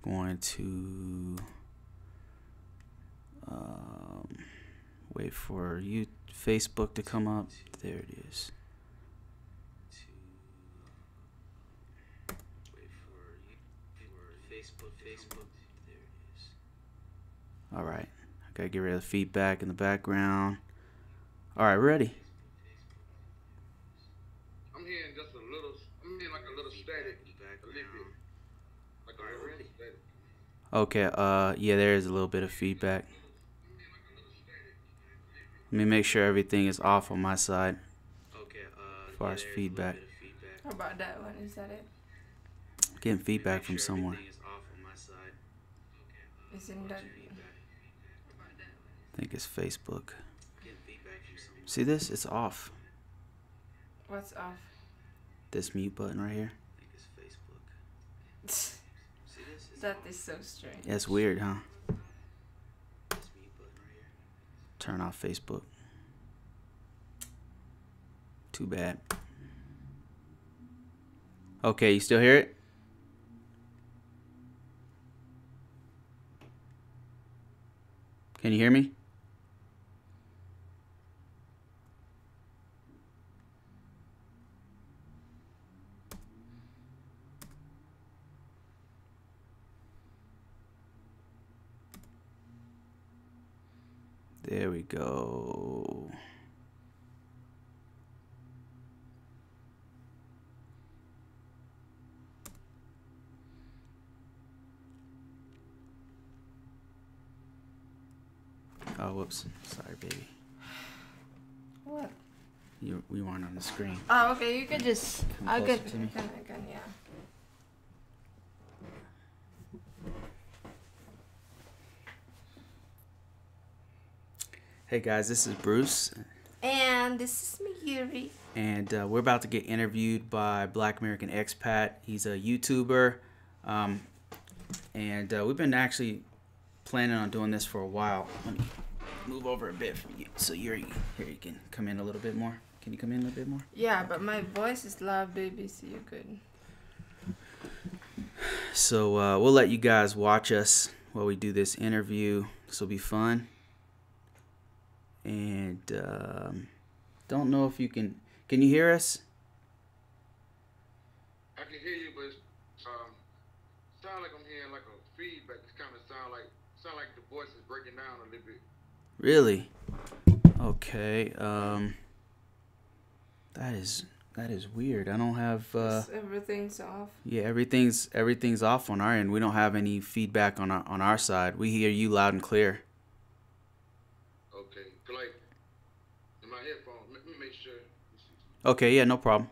Going to wait for you Facebook to come up. There it is. All right, I gotta get rid of the feedback in the background. All right, ready. I'm hearing just a little. I'm hearing like a little static. A little bit. Like a little static. Okay, yeah, there is a little bit of feedback. Let me make sure everything is off on my side. As far as feedback. How about that one? Is that it? Getting feedback from somewhere. Isn't that? I think it's Facebook. See this? It's off. What's off? This mute button right here. That is so strange. Yeah, it's weird, huh? Turn off Facebook. Too bad. Okay, you still hear it? Can you hear me? There we go. Oh, whoops. Sorry, baby. What? We weren't on the screen. Oh, okay. You could just. I closer could. to me. I can, yeah. Hey guys, this is Bruce, And this is me, Yuri. and we're about to get interviewed by Black American Expat. He's a YouTuber, and we've been actually planning on doing this for a while. Let me move over a bit for you, so Yuri, here you can come in a little bit more. Can you come in a little bit more? Yeah, but my voice is loud, baby, so you could. So we'll let you guys watch us while we do this interview. This will be fun. And don't know if you can you hear us? I can hear you, but sound like I'm hearing like a feedback. It's kind of sound like the voice is breaking down a little bit. Really? Okay. That is weird. I don't have Everything's off. yeah, everything's off on our end. We don't have any feedback on our side. We hear you loud and clear. Okay, like in my headphones. Let me make sure. Okay, yeah, no problem.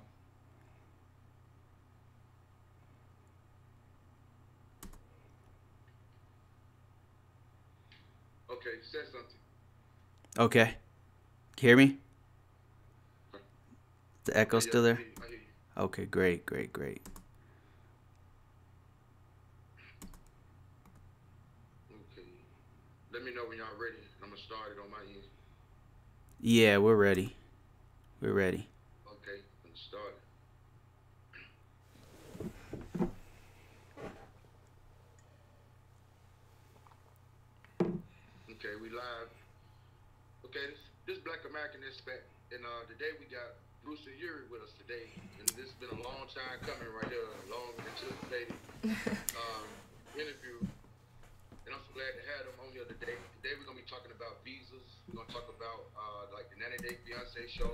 Okay, said something. Okay. Hear me? The echo still there? I hear you. Okay, great. Okay. Let me know when y'all ready. I'm gonna start it on my end. Yeah, we're ready. We're ready. Okay, I'm starting. Okay, we live. Okay, this Black American Expat, and today we got Bruce and Yuri with us today, and this has been a long time coming right here, a long anticipated interview, and I'm so glad to have them on here today. Today we're gonna be talking about visas. We're gonna talk about like the 90-day fiance show,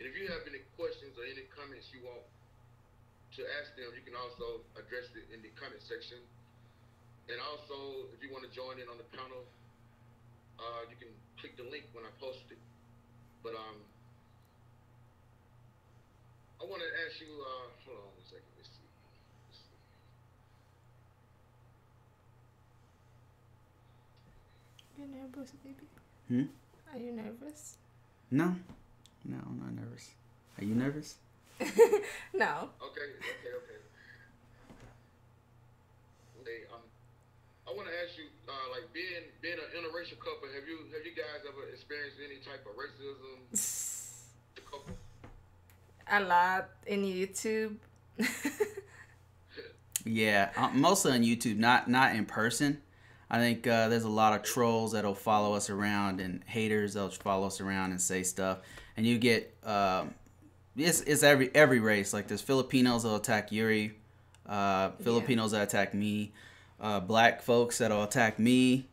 and if you have any questions or any comments you want to ask them, you can also address it in the comment section. And also, if you want to join in on the panel, you can click the link when I post it. But I want to ask you. Hold on a second. Let's see. You nervous, baby? Hmm? Are you nervous? No, I'm not nervous. Are you nervous? No. Okay. I want to ask you, like being an interracial couple, have you guys ever experienced any type of racism? The couple? A lot in YouTube. Yeah, mostly on YouTube, not in person. I think there's a lot of trolls that'll follow us around and haters that'll follow us around and say stuff, and you get it's every race. Like there's Filipinos that'll attack Yuri, Filipinos that attack me, black folks that'll attack me,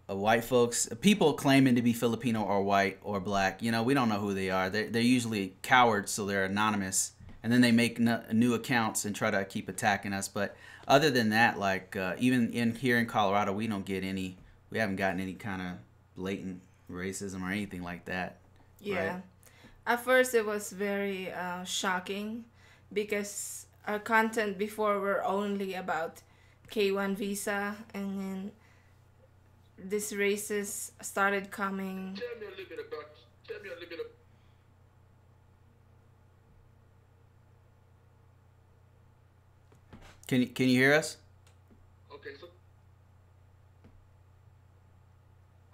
white folks, people claiming to be Filipino or white or black. You know, we don't know who they are. They're usually cowards, so they're anonymous, and then they make new accounts and try to keep attacking us. But other than that, like even here in Colorado, we haven't gotten any kind of blatant racism or anything like that. Yeah. Right? At first, it was very shocking because our content before were only about K1 visa, and then these races started coming. Tell me a little bit about. Can you hear us? Okay,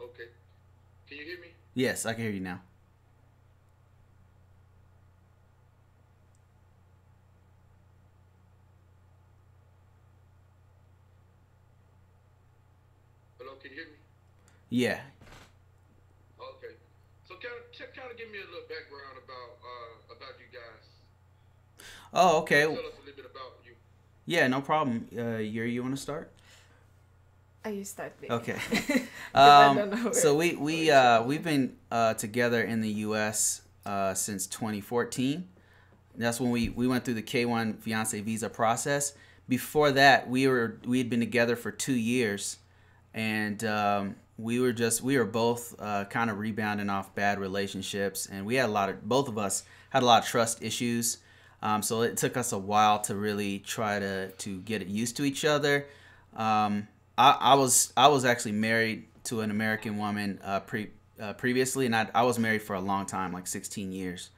okay. Can you hear me? Yes, I can hear you now. Hello, can you hear me? Yeah. Okay. So kind of give me a little background about you guys. Oh, okay. Tell us a little bit about you. Yeah, no problem. Yuri, you want to start? You start, baby. Okay. I don't know So we've been together in the U.S. Since 2014. That's when we went through the K1 fiance visa process. Before that, we had been together for 2 years, and we were both kind of rebounding off bad relationships, and both of us had a lot of trust issues. So it took us a while to really try to get used to each other. I was actually married to an American woman previously, and I was married for a long time, like 16 years.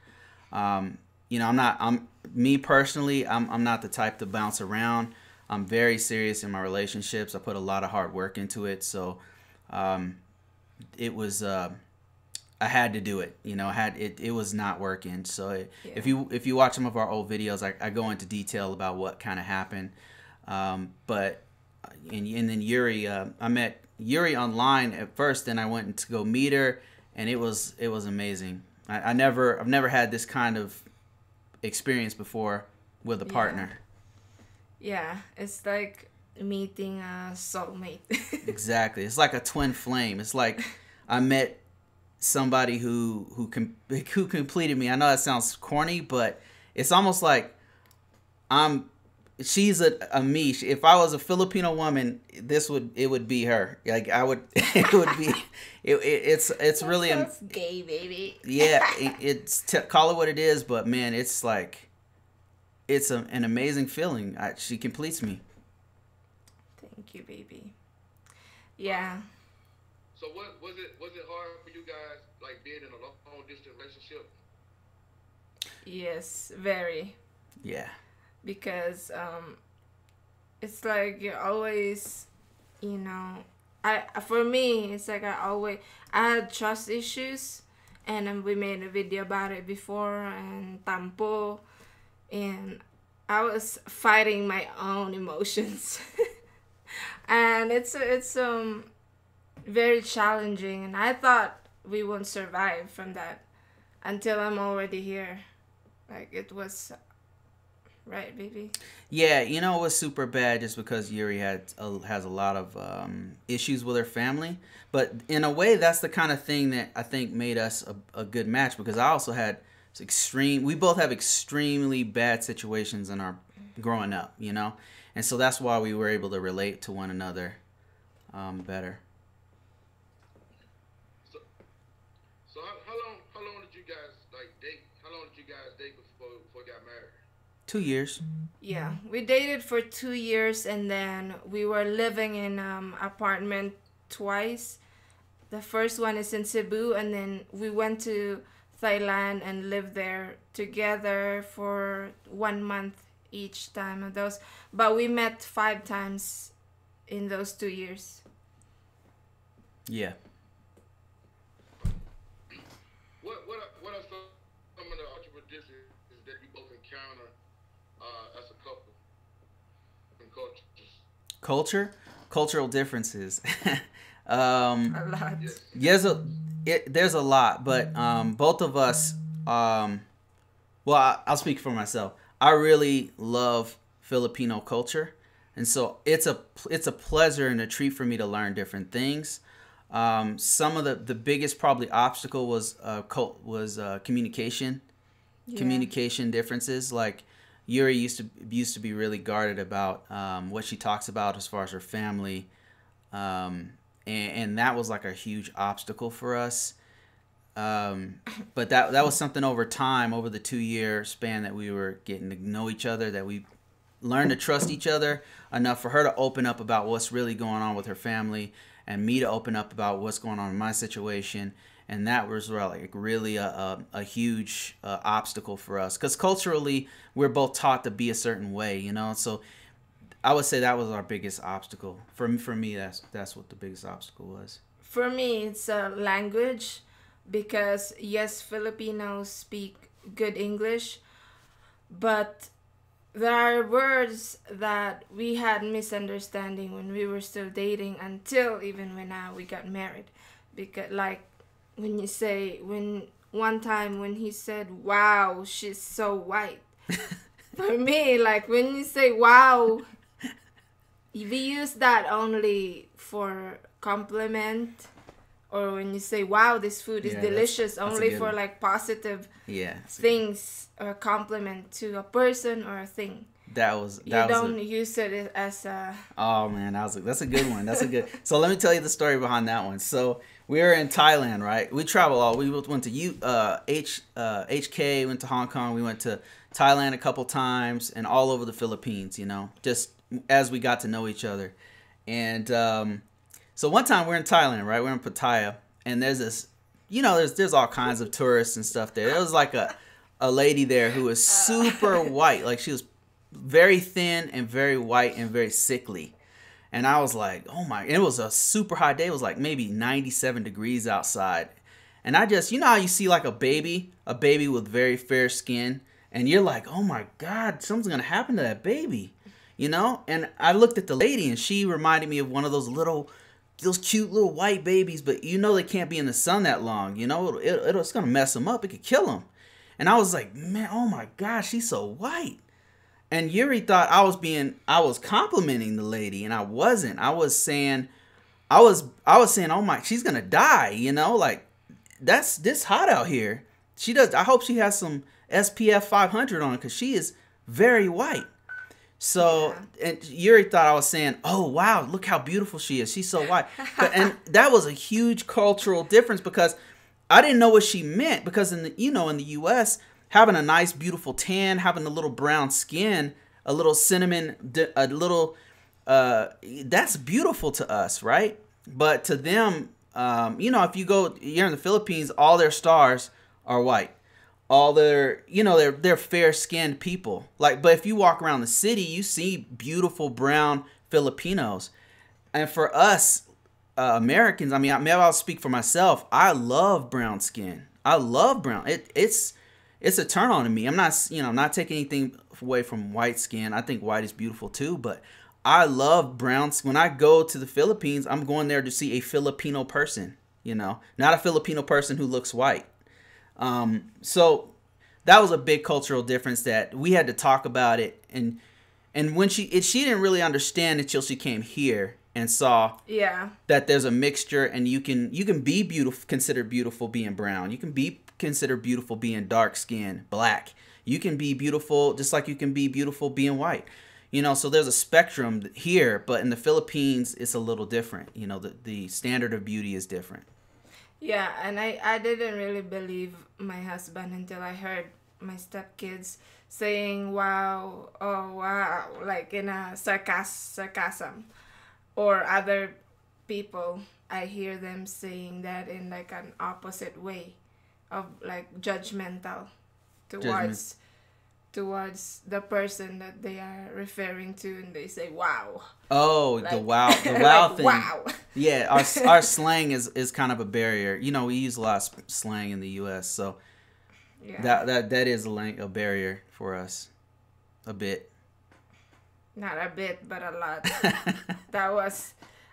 You know, I'm not the type to bounce around. I'm very serious in my relationships. I put a lot of hard work into it, so it was I had to do it. You know, it was not working. So if you watch some of our old videos, I go into detail about what kind of happened. But then Yuri, I met Yuri online at first, then I went to go meet her, and it was amazing. I've never had this kind of experience before with a partner. Yeah, it's like meeting a soulmate. Exactly. It's like a twin flame. It's like I met somebody who completed me. I know that sounds corny, but it's almost like she's a me. If I was a Filipino woman, it would be her. Like I would it would be it's really gay, baby. Yeah, call it what it is, but man, it's like it's an amazing feeling. She completes me. Thank you, baby. Yeah. So was it hard for you guys, like being in a long distance relationship? Yes, very. Yeah. Because it's like you're always, you know, for me it's like I had trust issues, and we made a video about it before, and tampo, and I was fighting my own emotions. And it's very challenging, and I thought we won't survive from that until I'm already here. Like it was right, baby. Yeah, you know, it was super bad just because Yuri has a lot of issues with her family. But in a way, that's the kind of thing that I think made us a good match, because I also had we both have extremely bad situations in our growing up, you know? And so that's why we were able to relate to one another better. So how long did you guys date? How long did you guys date before you got married? 2 years. Yeah, we dated for 2 years, and then we were living in apartment twice. The first one is in Cebu, and then we went to Thailand and lived there together for 1 month each time of those. But we met 5 times in those 2 years. Yeah. What are some of the entrepreneurs that you both encounter as a couple? cultures? Cultural differences. A lot. Yes. There's a lot, but both of us. Well, I'll speak for myself. I really love Filipino culture, and so it's a pleasure and a treat for me to learn different things. Some of the biggest probably obstacle was communication, Yeah. differences. Like Yuri used to be really guarded about what she talks about as far as her family, and that was like a huge obstacle for us. But that was something over time, over the 2 year span that we were getting to know each other, that we learned to trust each other enough for her to open up about what's really going on with her family, and me to open up about what's going on in my situation. And that was like really a huge obstacle for us, because culturally we're both taught to be a certain way, you know. So I would say that was our biggest obstacle. For me, that's what the biggest obstacle was. For me, it's a language because yes, Filipinos speak good English, but there are words that we had misunderstanding when we were still dating until even when we got married. Because like when one time when he said, "Wow, she's so white." For me, like when you say "wow," we use that only for compliment, or when you say "wow, this food is Yeah, delicious," that's a only good for one. like positive Yeah, things or compliment to a person or a thing. that was You that was don't use it as a oh man, that's a good one. That's a good. So let me tell you the story behind that one. So we were in Thailand, right? We travel all. We went to HK, went to Hong Kong. We went to Thailand a couple times, and all over the Philippines. You know, just as we got to know each other. And so one time we're in Thailand, right? We're in Pattaya, and there's this, you know, there's all kinds of tourists and stuff there. There was like a lady there who was super white, like she was very thin and very white and very sickly. And I was like, oh my, it was a super hot day. It was like maybe 97 degrees outside. And I just, you know how you see like a baby with very fair skin, and you're like, oh my God, something's going to happen to that baby, you know? And I looked at the lady, and she reminded me of one of those cute little white babies, but you know they can't be in the sun that long, you know? It's going to mess them up. It could kill them. And I was like, man, oh my gosh, she's so white. And Yuri thought I was complimenting the lady, and I wasn't. I was saying, oh my, she's gonna die, you know, like that's this hot out here. I hope she has some SPF 500 on, because she is very white. So, and Yuri thought I was saying, oh wow, look how beautiful she is. She's so white. And that was a huge cultural difference, because I didn't know what she meant, because in the US, having a nice, beautiful tan, having a little brown skin, a little cinnamon, that's beautiful to us, right? But to them, if you're in the Philippines, all their stars are white. All they're fair-skinned people. Like, but if you walk around the city, you see beautiful brown Filipinos. And for us, Americans, I mean, maybe I'll speak for myself. I love brown skin. I love brown. It's a turn on to me. I'm not taking anything away from white skin. I think white is beautiful too, but I love brown. When I go to the Philippines, I'm going there to see a Filipino person, not a Filipino person who looks white. So that was a big cultural difference that we had to talk about it. And when she didn't really understand until she came here and saw that there's a mixture, and you can be beautiful, considered beautiful being brown. You can be considered beautiful being dark skin, black. You can be beautiful just like you can be beautiful being white. So there's a spectrum here, but in the Philippines it's a little different. The standard of beauty is different. Yeah, and I didn't really believe my husband until I heard my stepkids saying wow, oh wow, like in a sarcasm. Or other people, I hear them saying that in like an opposite way of like judgmental towards the person that they are referring to, and they say wow. Oh, like, the wow like, thing. Wow. Yeah, our slang is kind of a barrier. We use a lot of slang in the U.S., so that is a barrier for us, a bit. Not a bit, but a lot.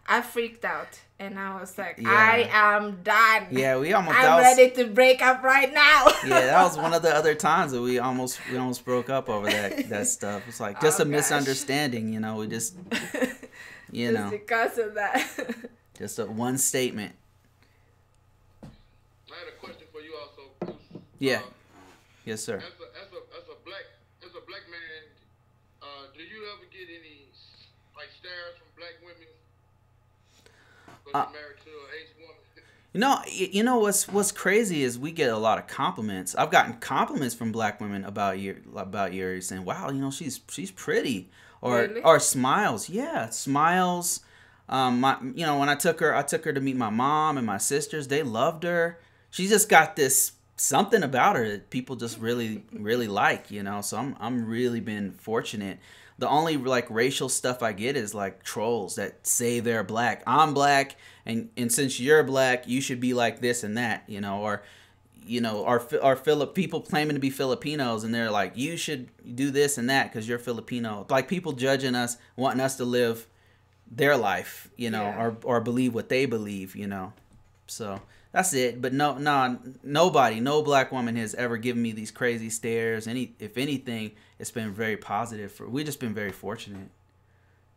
I freaked out, and I was like, Yeah. I am done. Yeah, we almost. I'm ready to break up right now. Yeah, that was one of the other times that we almost broke up over that stuff. It's like just a gosh. misunderstanding, you know. We just, you Just know, because of that. just a one statement. I had a question for you also, Bruce. Yeah. Yes, sir. As a black man, do you ever get any like stares from black women? Because you're married to an Asian woman. You know what's crazy is we get a lot of compliments. I've gotten compliments from black women about Yuri, saying, "Wow, you know she's pretty," or Really? or smiles. Yeah, smiles. When I took her to meet my mom and my sisters. They loved her. She just got this something about her that people just really like. You know, so I'm really been fortunate. The only like racial stuff I get is like trolls that say they're black. I'm black, and since you're black, you should be like this and that, you know, or people claiming to be Filipinos, and they're like, you should do this and that because you're Filipino. Like people judging us, wanting us to live their life, you know, Yeah. or believe what they believe, you know. So that's it. But nobody, no black woman has ever given me these crazy stares. If anything, it's been very positive. We've just been very fortunate,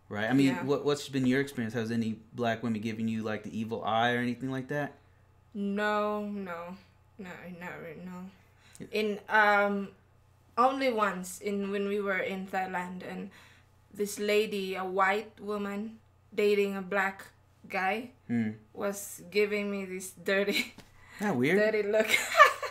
right? I mean, Yeah. what's been your experience? Has any black women given you like the evil eye or anything like that? No, not really, no. In only once when we were in Thailand, and this lady, a white woman dating a black guy, was giving me this dirty Isn't that weird? dirty look.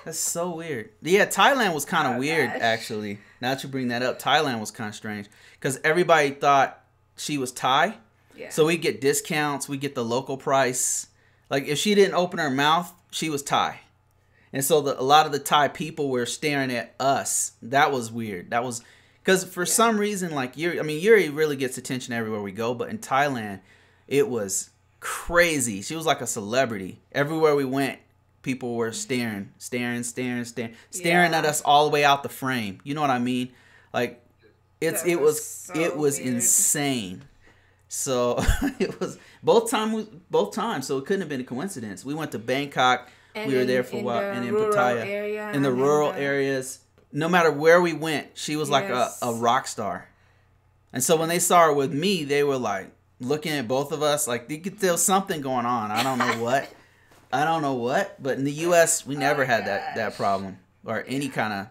That's so weird. Yeah, Thailand was kind of Oh, weird, gosh. actually. Now that you bring that up, Thailand was kind of strange because everybody thought she was Thai. Yeah. So we get discounts, we get the local price. Like if she didn't open her mouth, she was Thai. And so a lot of the Thai people were staring at us. That was weird. That was because for some reason, like Yuri really gets attention everywhere we go, but in Thailand, it was crazy. She was like a celebrity. Everywhere we went, people were staring at us all the way out the frame. You know what I mean? Like That it was was so weird. weird. Insane. So it was both times. So it couldn't have been a coincidence. We went to Bangkok. And We were there for a while, the and in rural Pattaya, area, in the and rural areas. No matter where we went, she was like Yes. a rock star. And so when they saw her with me, they were like looking at both of us, like you could tell something going on. I don't know what. But in the U.S., we never had that problem or any kind of.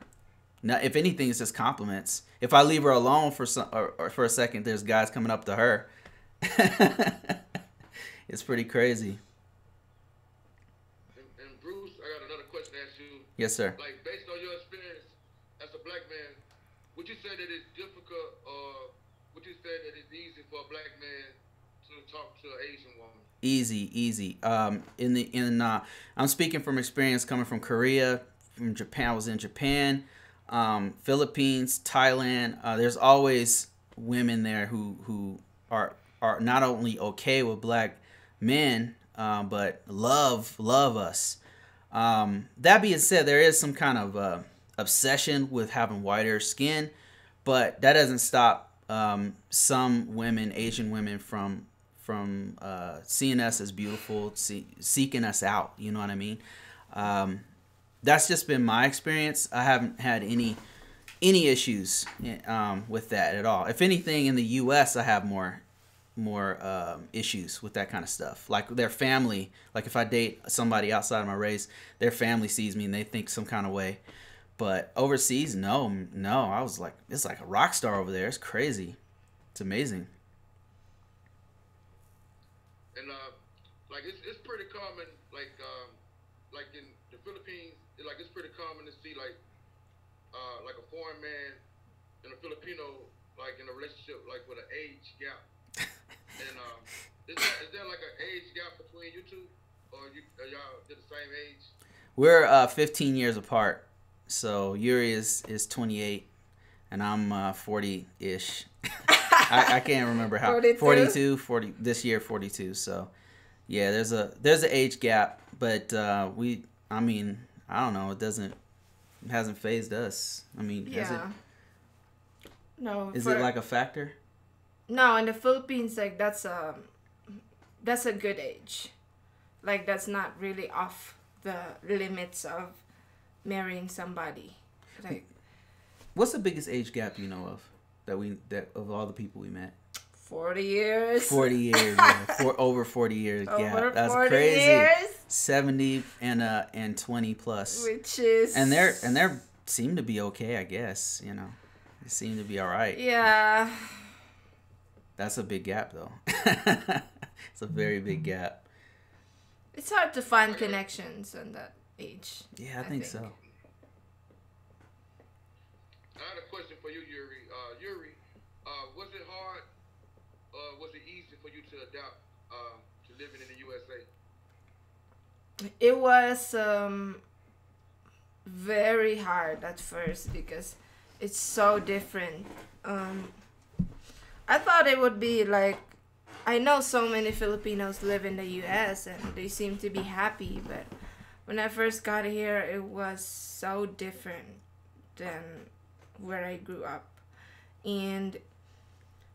If anything, it's just compliments. If I leave her alone for for a second, there's guys coming up to her. It's pretty crazy. And Bruce, I got another question to ask you. Yes, sir. Like, based on your experience as a black man, would you say that it's difficult, or would you say that it's easy for a black man to talk to an Asian woman? Easy. I'm speaking from experience coming from Korea, from Japan. I was in Japan, Philippines, Thailand. There's always women there who are not only okay with black men, but love us. That being said, there is some kind of obsession with having whiter skin, but that doesn't stop some women, Asian women, from seeing us as beautiful, seeking us out. You know what I mean? That's just been my experience. I haven't had any issues with that at all. If anything, in the U.S., I have more issues with that kind of stuff. Like their family, like if I date somebody outside of my race, their family sees me and they think some kind of way. But overseas, no. I was like, it's like a rock star over there. It's crazy. It's amazing. And like it's pretty common, like in the Philippines, like it's pretty common to see like a foreign man and a Filipino like in a relationship like with an age gap. And is there like an age gap between you two, or are y'all the same age? We're 15 years apart. So Yuri is 28, and I'm 40-ish. I can't remember how. 42? 40 this year, 42. So yeah, there's an age gap, but I mean, I don't know. It hasn't phased us. I mean, has it? Yeah. No. Is it like a factor? No, in the Philippines, like that's a good age. Like that's not really off the limits of marrying somebody. Like What's the biggest age gap you know of that of all the people we met? 40 years. 40 years, yeah. Over 40 years Over gap. That's 40 crazy. years. 70 and 20 plus. Which is And they're seem to be okay, I guess, you know. They seem to be all right. yeah. That's a big gap though. It's a very big gap. It's hard to find connections on that age. Yeah, I think so. I had a question for you, Yuri. Yuri, was it hard? Was it easy for you to adapt to living in the USA? It was very hard at first because it's so different. I thought it would be like, I know so many Filipinos live in the US and they seem to be happy, but when I first got here, it was so different than where I grew up. And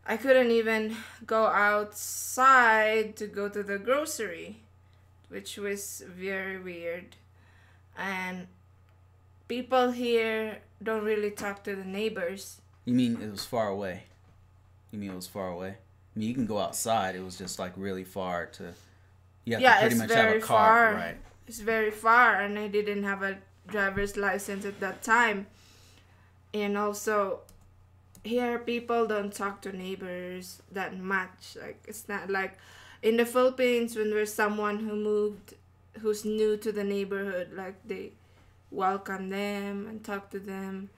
I couldn't even go outside to go to the grocery, which was very weird. And people here don't really talk to the neighbors. You mean it was far away? You mean it was far away? I mean, you can go outside. It was just like really far to. You have to pretty much have a car, far. right? It's very far, and I didn't have a driver's license at that time. And also, here people don't talk to neighbors that much. Like it's not like in the Philippines when there's someone who moved, who's new to the neighborhood, like they welcome them and talk to them.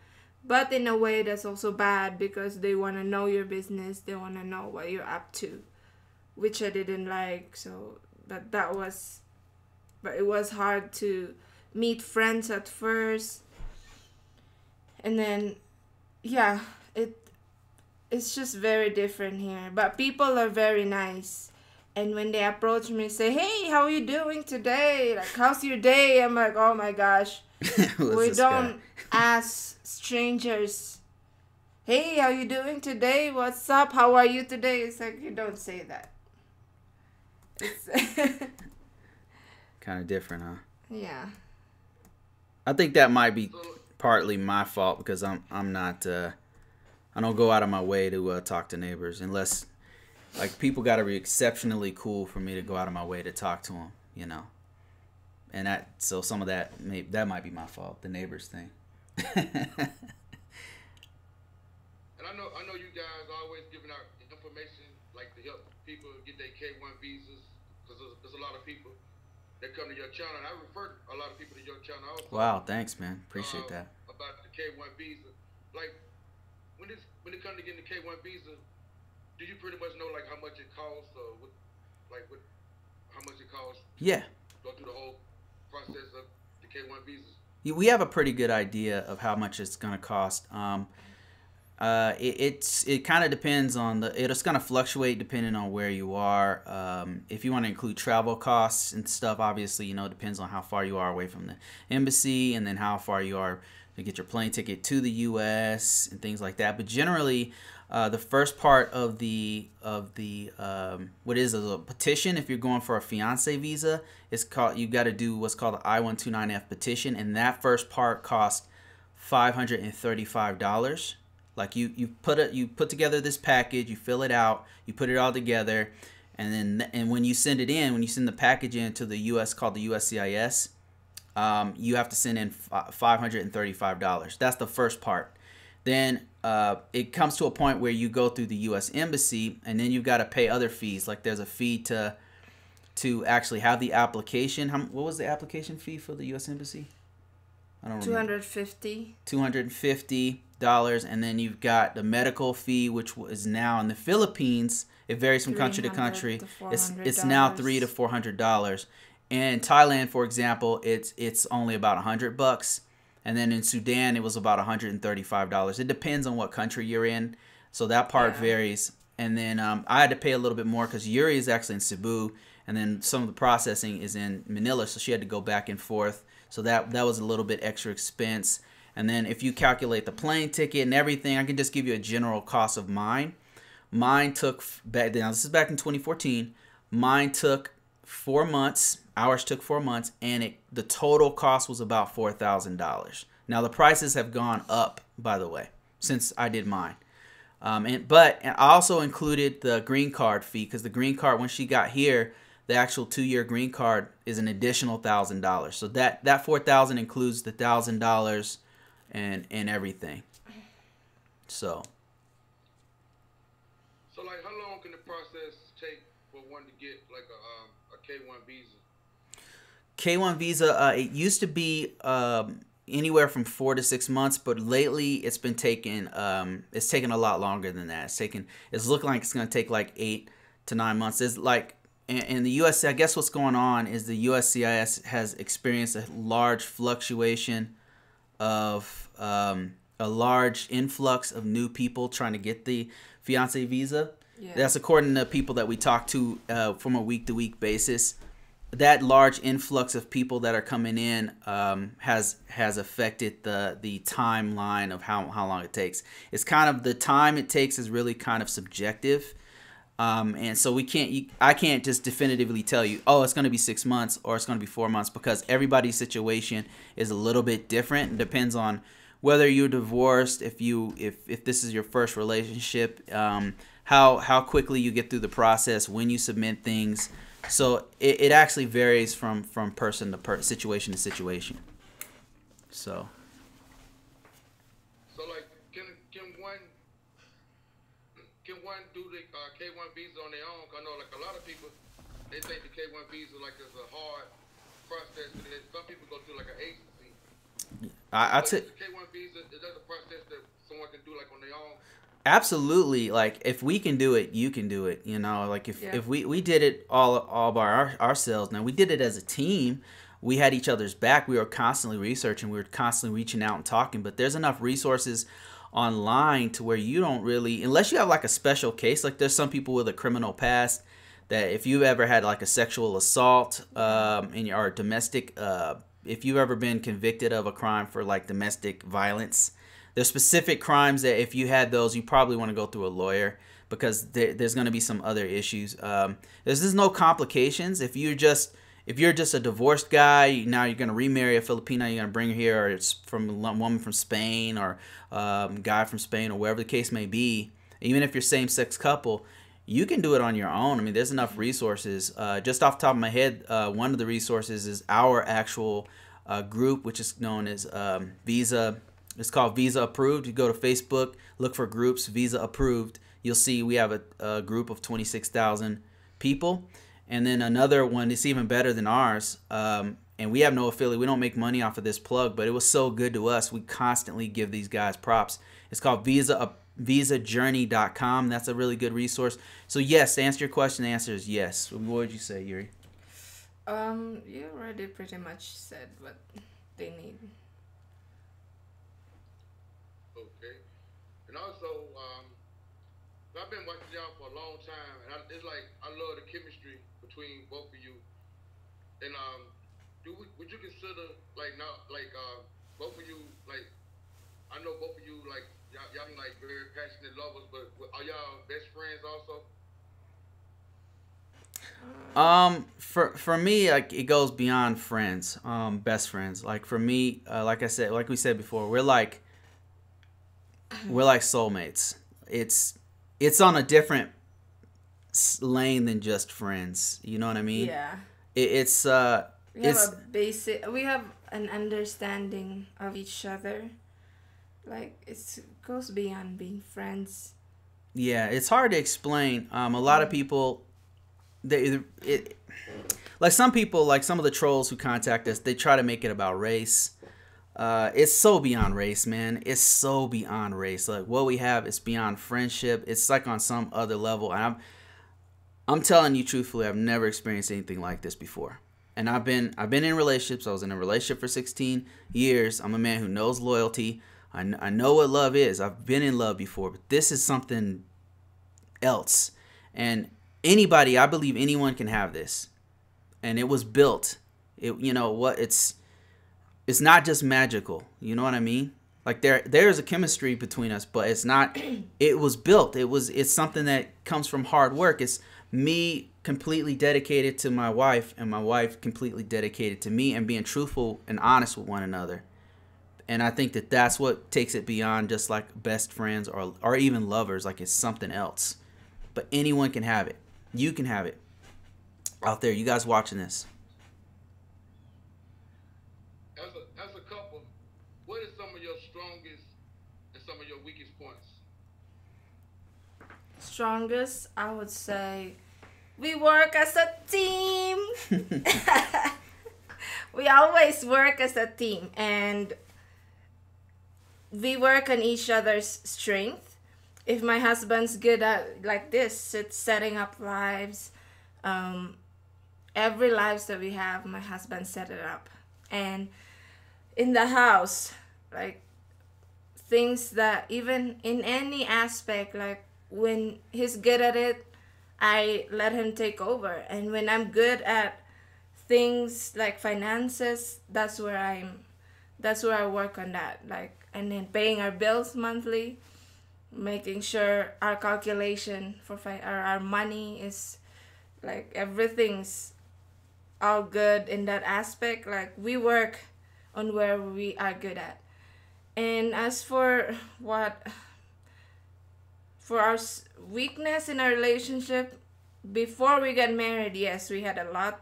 But in a way that's also bad because they want to know your business. They want to know what you're up to, which I didn't like. So but it was hard to meet friends at first. And then, yeah, it's just very different here. But people are very nice. And when they approach me, say, "Hey, how are you doing today? Like, how's your day?" I'm like, "Oh my gosh, we don't ask strangers, 'Hey, how you doing today? What's up? How are you today?'" It's like you don't say that. It's Kind of different, huh? yeah. I think that might be partly my fault because I'm not I don't go out of my way to talk to neighbors unless like people got to be exceptionally cool for me to go out of my way to talk to them, you know. And so some of that might be my fault, the neighbors thing. And I know you guys always giving out information like to help people get their K1 visas because there's a lot of people that come to your channel. And I refer a lot of people to your channel also. Wow, thanks, man. Appreciate that. About the K1 visa, like when it comes to getting the K1 visa, do you pretty much know like how much it costs or how much it costs? Yeah. Go through the whole process of the K1 visas. We have a pretty good idea of how much it's going to cost. It kind of depends on it's going to fluctuate depending on where you are. If you want to include travel costs and stuff, obviously, it depends on how far you are away from the embassy and then how far you are to get your plane ticket to the U.S. and things like that. But generally, the first part of the what is a petition, if you're going for a fiance visa, you got to do what's called the I-129F petition, and that first part costs $535. Like you put together this package, you fill it out, you put it all together, and when you send the package in to the U.S. called the USCIS, you have to send in $535. That's the first part. Then it comes to a point where you go through the U.S. Embassy, and then you've got to pay other fees. Like there's a fee to actually have the application. What was the application fee for the U.S. Embassy? I don't remember. $250, and then you've got the medical fee, which is now in the Philippines. It varies from country to country. It's now $300 to $400. In Thailand, for example, it's only about $100. And then in Sudan, it was about $135. It depends on what country you're in. So that part varies. And then I had to pay a little bit more because Yuri is actually in Cebu. And then some of the processing is in Manila. So she had to go back and forth. So that was a little bit extra expense. And then if you calculate the plane ticket and everything, I can just give you a general cost of mine. Mine took back now. This is back in 2014. Mine took 4 months. Ours took 4 months, and the total cost was about $4,000. Now the prices have gone up, by the way, since I did mine. But I also included the green card fee, because the green card, when she got here, the actual 2-year green card is an additional $1,000. So that $4,000 includes the $1,000 and everything. So like, how long can the process take for one to get like a K1 visa? K1 visa, it used to be anywhere from 4 to 6 months, but lately it's been taking it's taken a lot longer than that. It's looking like it's going to take like 8 to 9 months. It's like in the U.S., I guess what's going on is the USCIS has experienced a large fluctuation of a large influx of new people trying to get the fiance visa. Yeah. That's according to people that we talk to from a week-to-week basis. That large influx of people that are coming in has affected the timeline of how long it takes. It's kind of, the time it takes is really kind of subjective. And so I can't just definitively tell you, oh, it's going to be 6 months or it's going to be 4 months, because everybody's situation is a little bit different. It depends on whether you're divorced, if this is your first relationship, how quickly you get through the process, when you submit things. So it actually varies from person to person, situation to situation. So like, can one do the K1 visa on their own? I know, like, a lot of people, they think the K1 visa like is a hard process, and then some people go through like an agency. K1 visa, is that a process that someone can do like on their own? Absolutely. Like, if we can do it, you can do it. You know, like if we did it all by ourselves. Now, we did it as a team. We had each other's back. We were constantly researching. We were constantly reaching out and talking. But there's enough resources online to where you don't really, unless you have like a special case, like there's some people with a criminal past that if you've ever had like a sexual assault or domestic, if you've ever been convicted of a crime for like domestic violence, there's specific crimes that if you had those, you probably want to go through a lawyer, because there's going to be some other issues. There's no complications. If you're just a divorced guy, now you're going to remarry a Filipino, you're going to bring her here, or it's from a woman from Spain, or guy from Spain, or wherever the case may be, even if you're same-sex couple, you can do it on your own. I mean, there's enough resources. Just off the top of my head, one of the resources is our actual group, which is known as Visa. It's called Visa Approved. You go to Facebook, look for groups, Visa Approved. You'll see we have a group of 26,000 people. And then another one, it's even better than ours. And we have no affiliate. We don't make money off of this plug, but it was so good to us. We constantly give these guys props. It's called visajourney.com. That's a really good resource. So yes, to answer your question, the answer is yes. What would you say, Yuri? You already pretty much said what they need. Okay. And also, I've been watching y'all for a long time, and it's like I love the chemistry between both of you. And would you consider both of you, like, I know both of you, like, y'all like very passionate lovers, but are y'all best friends also? For me, like, it goes beyond friends, best friends. Like, for me, like we said before, we're like soulmates. It's on a different lane than just friends. You know what I mean? Yeah. We have an understanding of each other. Like, it goes beyond being friends. Yeah, it's hard to explain. A lot of people, like some people, like some of the trolls who contact us, they try to make it about race. It's so beyond race, man. It's so beyond race. Like, what we have is beyond friendship. It's like on some other level. And I'm telling you truthfully, I've never experienced anything like this before. And I've been in relationships. I was in a relationship for 16 years. I'm a man who knows loyalty. I know what love is. I've been in love before, but this is something else. And anybody, I believe anyone can have this. And it was built. It's not just magical. You know what I mean? Like there's a chemistry between us, but it's not. It was built. It's something that comes from hard work. It's me completely dedicated to my wife, and my wife completely dedicated to me, and being truthful and honest with one another. And I think that that's what takes it beyond just like best friends or even lovers. Like it's something else. But anyone can have it. You can have it. Out there, you guys watching this. As a couple, what is some of your strongest and some of your weakest points? Strongest, I would say, we work as a team. We always work as a team, and we work on each other's strength. If my husband's good at like this, it's setting up lives. Every lives that we have, my husband set it up. And in the house, like things that even in any aspect, like when he's good at it, I let him take over. And when I'm good at things like finances, that's where I work on that. Like, and then paying our bills monthly, making sure our calculation for our money is like everything's all good in that aspect. Like we work on where we are good at. And as for our weakness in our relationship, before we got married, yes, we had a lot,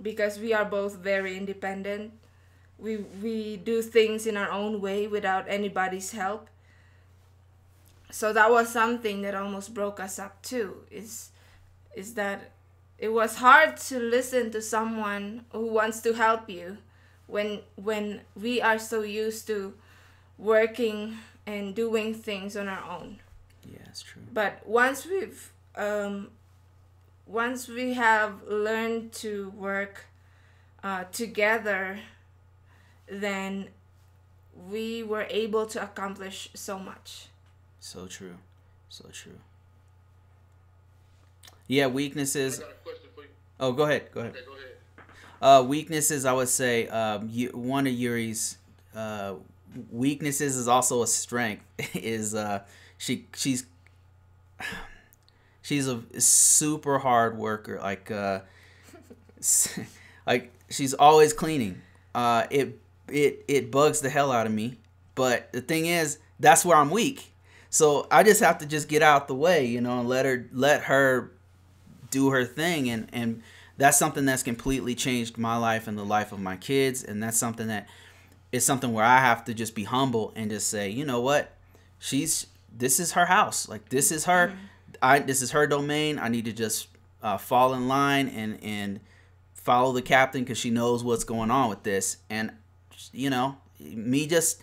because we are both very independent. We do things in our own way without anybody's help. So that was something that almost broke us up too, is that it was hard to listen to someone who wants to help you when we are so used to working and doing things on our own. Yeah, it's true. But once we have learned to work together, then we were able to accomplish so much. So true. So true. Yeah, weaknesses. I got a question for you. Oh, go ahead. Go ahead. Okay, go ahead. Weaknesses, I would say, one of Yuri's weaknesses is also a strength. Is she's a super hard worker. Like she's always cleaning. It bugs the hell out of me. But the thing is, that's where I'm weak. So I just have to just get out the way, and let her do her thing, and that's something that's completely changed my life and the life of my kids. And that's something that is something where I have to just be humble and just say, you know what, this is her house. Like this is her, this is her domain. I need to just fall in line and follow the captain, because she knows what's going on with this. And me just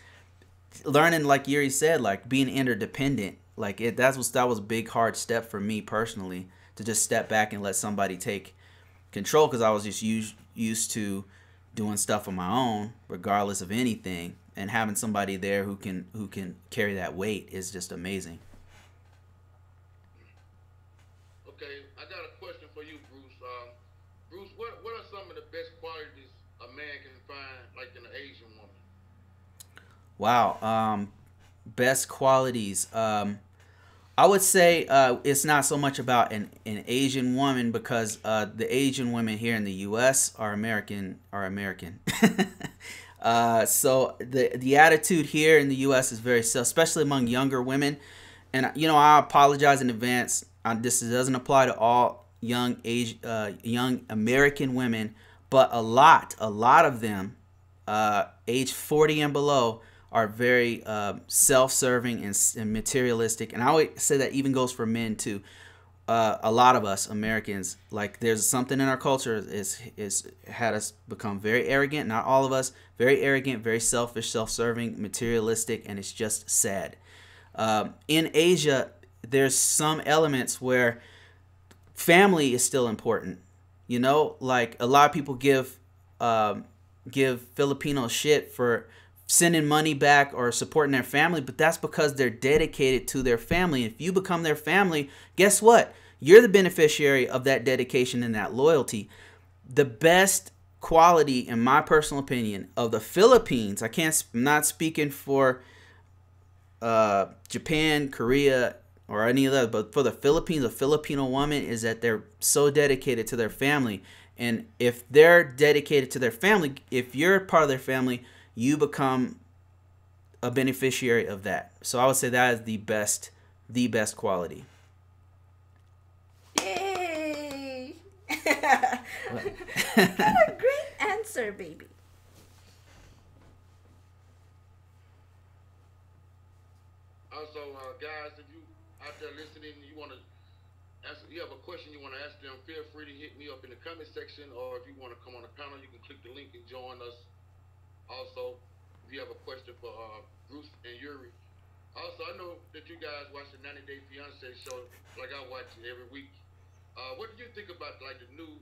learning, like Yuri said, like being interdependent, like that was a big hard step for me personally, to just step back and let somebody take control, because I was just used to doing stuff on my own regardless of anything, and having somebody there who can carry that weight is just amazing. Okay, I got a question for you, Bruce. Bruce, what are some of the best qualities a man can find, like in an Asian woman? Wow. Best qualities. I would say it's not so much about an Asian woman, because the Asian women here in the U.S. are American. So the attitude here in the U.S. is very, especially among younger women. And I apologize in advance. This doesn't apply to all young American women, but a lot of them, age 40 and below, are very self-serving and materialistic. And I would say that even goes for men too. A lot of us Americans, like there's something in our culture is had us become very arrogant. Not all of us, very arrogant, very selfish, self-serving, materialistic, and it's just sad. In Asia, there's some elements where family is still important. Like a lot of people give Filipinos shit for sending money back or supporting their family, but that's because they're dedicated to their family. If you become their family, guess what? You're the beneficiary of that dedication and that loyalty. The best quality, in my personal opinion, of the Philippines, I'm not speaking for Japan, Korea, or any of that, but for the Philippines, a Filipino woman is that they're so dedicated to their family. And if they're dedicated to their family, if you're part of their family, you become a beneficiary of that. So I would say that is the best quality. Yay! What a great answer, baby. Also, guys, if you out there listening, you want to ask, you have a question you want to ask them, feel free to hit me up in the comment section, or if you want to come on the panel, you can click the link and join us. Also, if you have a question for Bruce and Yuri. Also, I know that you guys watch the 90 Day Fiance show, like I watch it every week. What do you think about like the new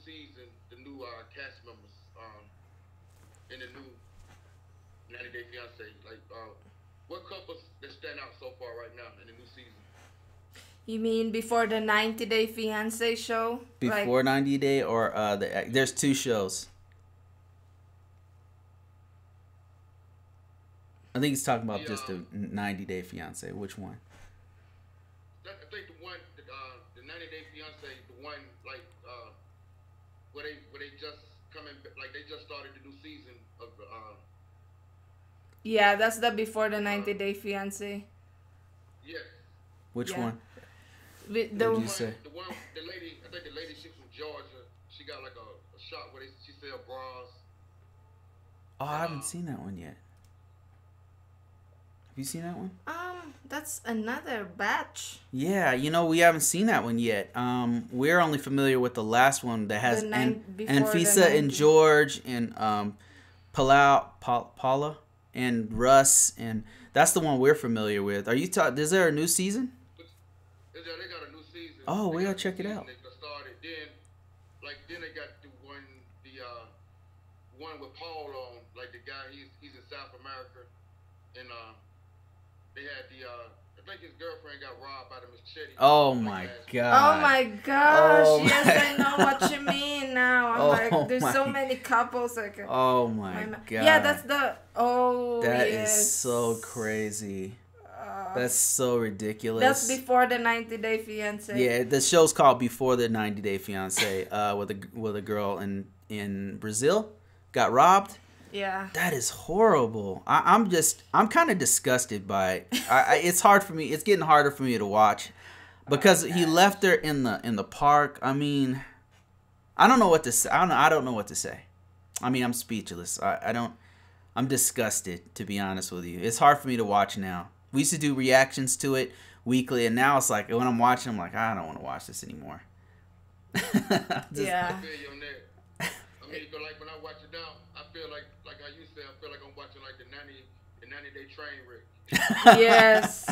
season, the new cast members in the new 90 Day Fiance? Like, what couples that stand out so far right now in the new season? You mean before the 90 Day Fiance show? Before 90 Day or there's two shows. I think he's talking about just the 90 Day Fiance. Which one? I think the one, the 90 Day Fiance, the one like where they just coming, like they just started the new season of the. Yeah, that's the before the 90 Day Fiance. Yes. Which one? With What did you say? The one, the lady, I think the lady, she's from Georgia. She got like a shop where she sell bras. Oh, I haven't seen that one yet. Have you seen that one? That's another batch. Yeah, we haven't seen that one yet. We're only familiar with the last one that has Anfisa and George and Paula and Russ, and that's the one we're familiar with. Are you is there a new season? They got a new season. Oh, we gotta check it out. They started then they got the one with Paul on, like the guy he's in South America, and they had I think his girlfriend got robbed by the machete. Oh my god. Oh my gosh. Oh yes, my I know what you mean now. I'm like, there's so many couples. Like, oh my god. Yeah, that's the. That is so crazy. That's so ridiculous. That's before the 90 Day Fiance. Yeah, the show's called Before the 90 Day Fiance. With a girl in Brazil got robbed. Yeah. That is horrible. I'm kind of disgusted by it. It's hard for me. It's getting harder for me to watch because he left her in the park. I mean, I don't know what to say. I don't know what to say. I mean, I'm speechless. I'm disgusted, to be honest with you. It's hard for me to watch now. We used to do reactions to it weekly, and now it's like when I'm watching, I'm like, I don't want to watch this anymore. Yeah. I feel you on that. I mean, but like when I watch it now, I feel like how you said, I feel like I'm watching like the 90 Day train wreck. Yes.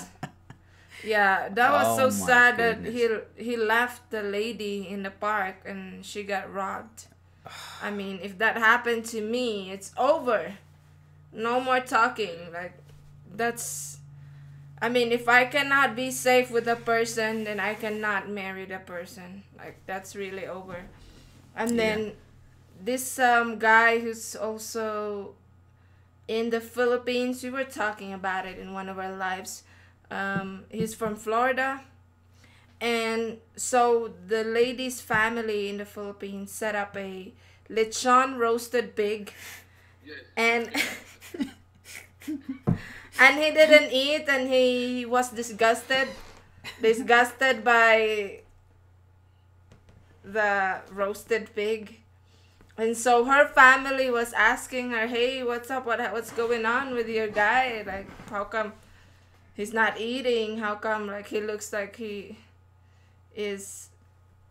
Yeah, that was so my sad goodness. that he left the lady in the park and she got robbed. I mean, if that happened to me, it's over. No more talking. Like, that's. I mean, if I cannot be safe with a person, then I cannot marry the person. Like, that's really over. And then this guy who's also in the Philippines, we were talking about it in one of our lives. He's from Florida. And so the lady's family in the Philippines set up a lechon roasted pig. Yes. And and he didn't eat, and he was disgusted by the roasted pig. And so her family was asking her, hey, what's up? What's going on with your guy? Like, how come he's not eating? How come, like, he looks like he is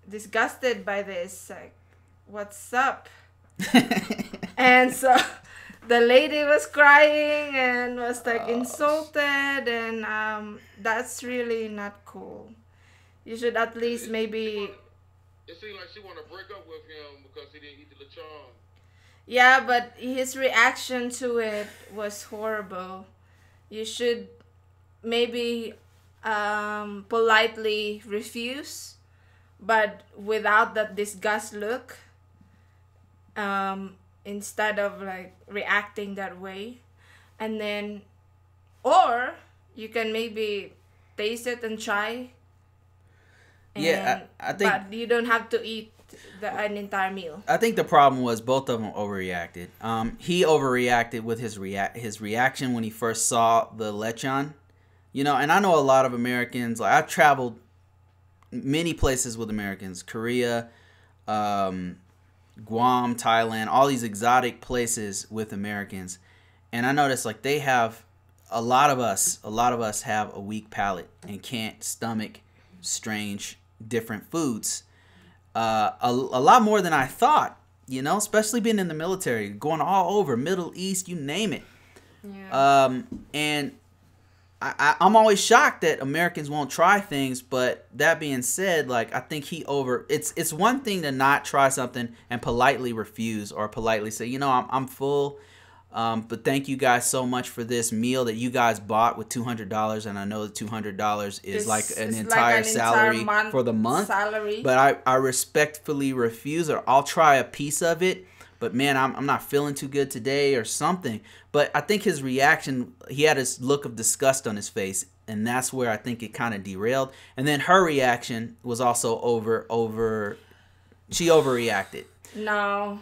disgusted by this? Like, what's up? And so the lady was crying and was like insulted, and that's really not cool. You should at least maybe. It seemed like she wanted to break up with him because he didn't eat the lechon. Yeah, but his reaction to it was horrible. You should maybe politely refuse, but without that disgust look. Instead of like reacting that way. And then or you can maybe taste it and try. And, Yeah, I think but you don't have to eat an entire meal. I think the problem was both of them overreacted. He overreacted with his reaction when he first saw the lechon. You know, and I know a lot of Americans. Like I've traveled many places with Americans, Korea, Guam, Thailand, all these exotic places with Americans, and I noticed like they have a lot of us have a weak palate and can't stomach strange different foods. A lot more than I thought. You know, especially being in the military, going all over Middle East, you name it. Yeah. And I'm always shocked that Americans won't try things, but that being said, like I think it's one thing to not try something and politely refuse or politely say, you know, I'm full, but thank you guys so much for this meal that you guys bought with $200, and I know that $200 is like an entire salary for the month. Salary. But I respectfully refuse, or I'll try a piece of it. But man, I'm not feeling too good today or something. But I think his reaction, he had this look of disgust on his face, and that's where I think it kind of derailed. And then her reaction was also she overreacted. No.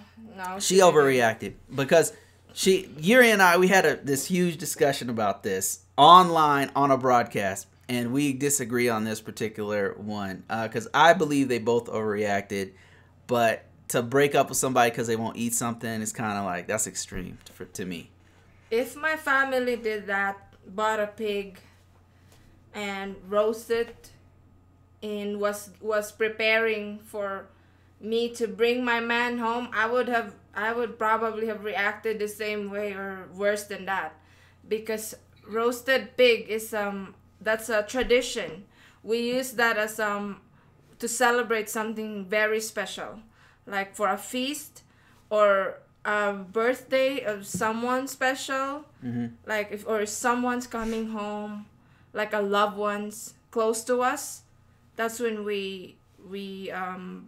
She overreacted because Yuri and I, we had this huge discussion about this online on a broadcast, and we disagree on this particular one because I believe they both overreacted, but to break up with somebody because they won't eat something is kind of like, that's extreme to me. If my family did that, bought a pig and roasted and was preparing for me to bring my man home, I would probably have reacted the same way or worse than that, because roasted pig is that's a tradition. We use that as to celebrate something very special, like for a feast or a birthday of someone special. Mm-hmm. Like or someone's coming home, like a loved one's close to us. That's when we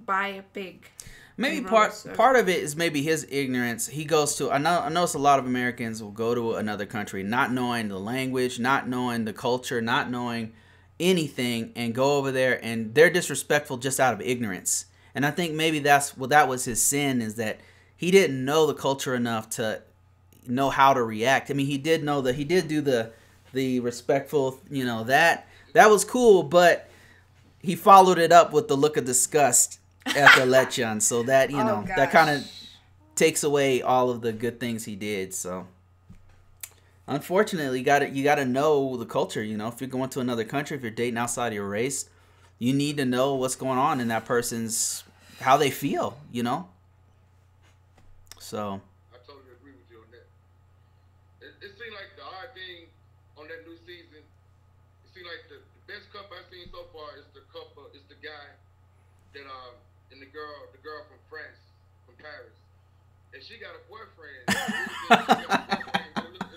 buy a pig. Maybe part of it is maybe his ignorance. He goes to I notice a lot of Americans will go to another country not knowing the language, not knowing the culture, not knowing anything, and go over there and they're disrespectful just out of ignorance. And I think maybe that was his sin, is that he didn't know the culture enough to know how to react. I mean, he did know that he did do the respectful, you know, that was cool, but he followed it up with the look of disgust at the lechon. So that, you know, that kind of takes away all of the good things he did. So unfortunately, you got to know the culture. You know, if you're going to another country, if you're dating outside of your race, you need to know what's going on in that person's, how they feel, you know? So. I totally agree with you on that. It seemed like the odd thing on that new season, it seemed like the best couple I've seen so far is the guy that, and the girl from France, from Paris. And she got a boyfriend. It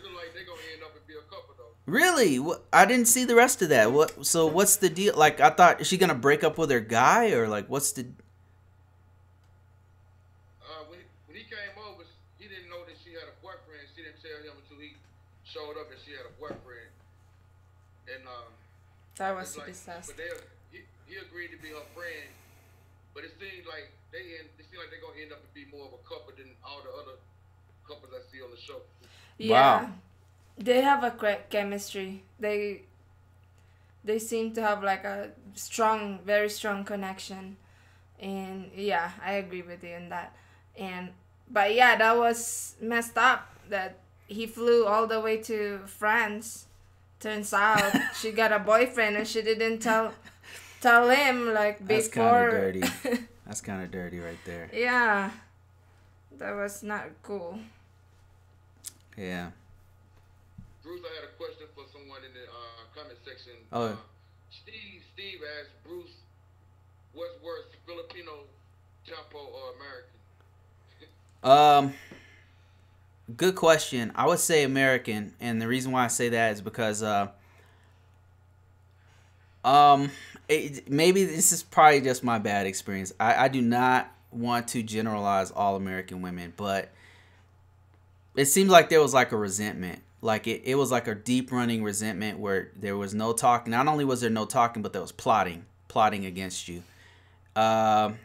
look like they're going to end up and be a couple, though. Really? I didn't see the rest of that. So what's the deal? Like, I thought, is she gonna break up with her guy, or like, what's the? When he came over, he didn't know that she had a boyfriend. She didn't tell him until he showed up that she had a boyfriend. And that was like, a disaster. But he agreed to be her friend. But it seemed like they're gonna end up to be more of a couple than all the other couples I see on the show. Yeah. Wow. They have a great chemistry. They seem to have like a very strong connection, and yeah, I agree with you on that. But yeah, that was messed up that he flew all the way to France. Turns out she got a boyfriend and she didn't tell him like before. That's kind of dirty. That's kind of dirty right there. Yeah, that was not cool. Yeah. Bruce, I had a question for someone in the comment section. Oh. Steve asked Bruce, what's worse, Filipino, Tempo, or American? Good question. I would say American, and the reason why I say that is because maybe this is probably just my bad experience. I do not want to generalize all American women, but it seems like there was like a resentment. Like it was like a deep running resentment where there was no talking. Not only was there no talking, but there was plotting against you. That's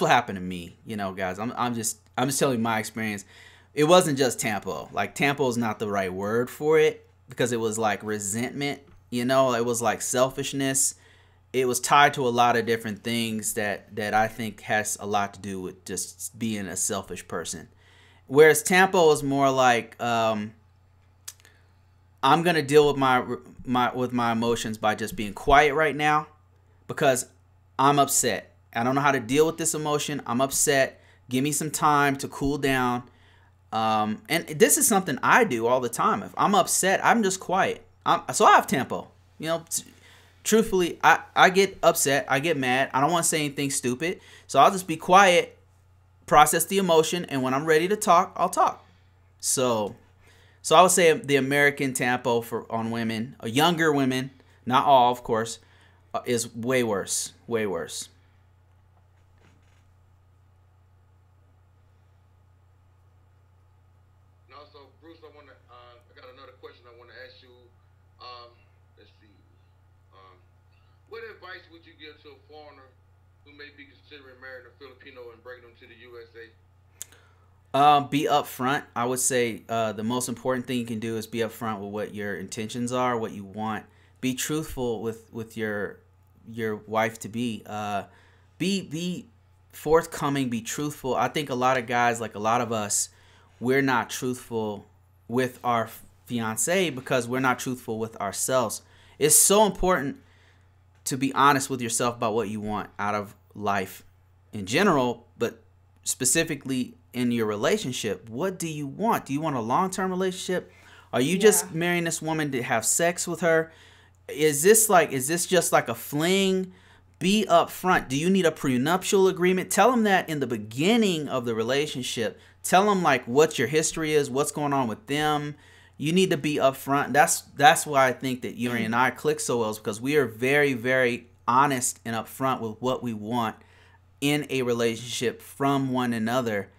what happened to me, guys. I'm just telling you my experience. It wasn't just tampo. Like tampo is not the right word for it because it was like resentment. It was like selfishness. It was tied to a lot of different things that I think has a lot to do with just being a selfish person. Whereas tampo is more like I'm gonna deal with my emotions by just being quiet right now because I'm upset. I don't know how to deal with this emotion. I'm upset. Give me some time to cool down. And this is something I do all the time. If I'm upset, I'm just quiet. So I have tempo. Truthfully, I get upset. I get mad. I don't want to say anything stupid. So I'll just be quiet, process the emotion, and when I'm ready to talk, I'll talk. So I would say the American tempo on women, younger women, not all, of course, is way worse. Way worse. Now, so Bruce, I got another question I want to ask you. Let's see. Um, what advice would you give to a foreigner who may be considering marrying a Filipino and bringing them to the USA? Be upfront. I would say the most important thing you can do is be upfront with what your intentions are, what you want. Be truthful with your wife to be. Be forthcoming. Be truthful. I think a lot of guys, like a lot of us, we're not truthful with our fiance because we're not truthful with ourselves. It's so important to be honest with yourself about what you want out of life in general, but specifically in your relationship. What do you want? Do you want a long-term relationship? Are you just marrying this woman to have sex with her? Is this just like a fling? Be upfront. Do you need a prenuptial agreement? Tell them that in the beginning of the relationship. Tell them like what your history is, what's going on with them. You need to be upfront. That's why I think that Yuri and I click so well, is because we are very, very honest and upfront with what we want in a relationship from one another.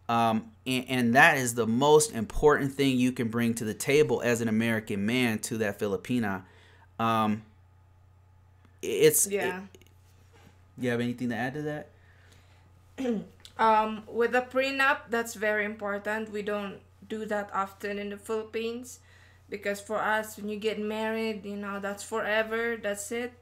And that is the most important thing you can bring to the table as an American man to that Filipina. You have anything to add to that? With a prenup, that's very important. We don't do that often in the Philippines because for us, when you get married, that's forever. That's it.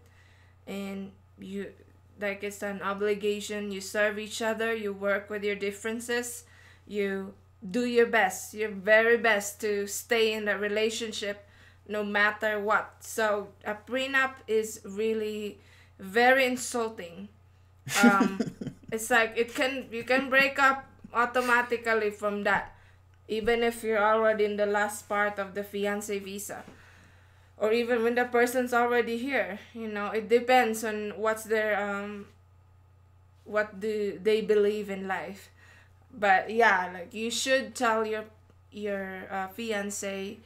And it's an obligation. You serve each other. You work with your differences. You do your best, your very best to stay in the relationship no matter what. So a prenup is really very insulting. It's like you can break up automatically from that, even if you're already in the last part of the fiance visa, or even when the person's already here. It depends on what's their what do they believe in life. But yeah, like you should tell your fiance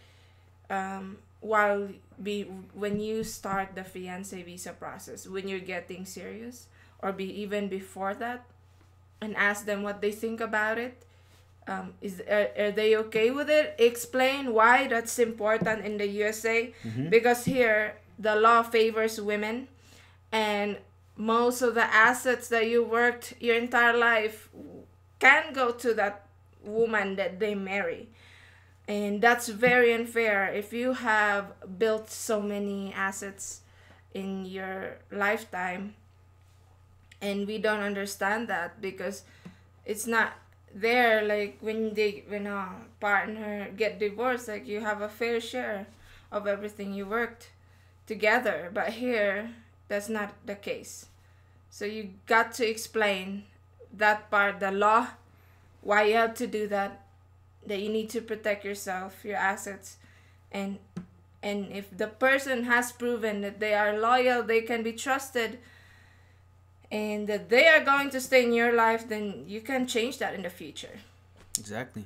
when you start the fiance visa process, when you're getting serious, or even before that, and ask them what they think about it. Are they okay with it? Explain why that's important in the USA, because here the law favors women, and most of the assets that you worked your entire life can go to that woman that they marry. And that's very unfair. If you have built so many assets in your lifetime, and we don't understand that because it's not there, like when a partner get divorced, like you have a fair share of everything you worked together. But here, that's not the case. So you got to explain that part, the law, why you have to do that you need to protect yourself, your assets, and if the person has proven that they are loyal, they can be trusted, and that they are going to stay in your life, then you can change that in the future. Exactly.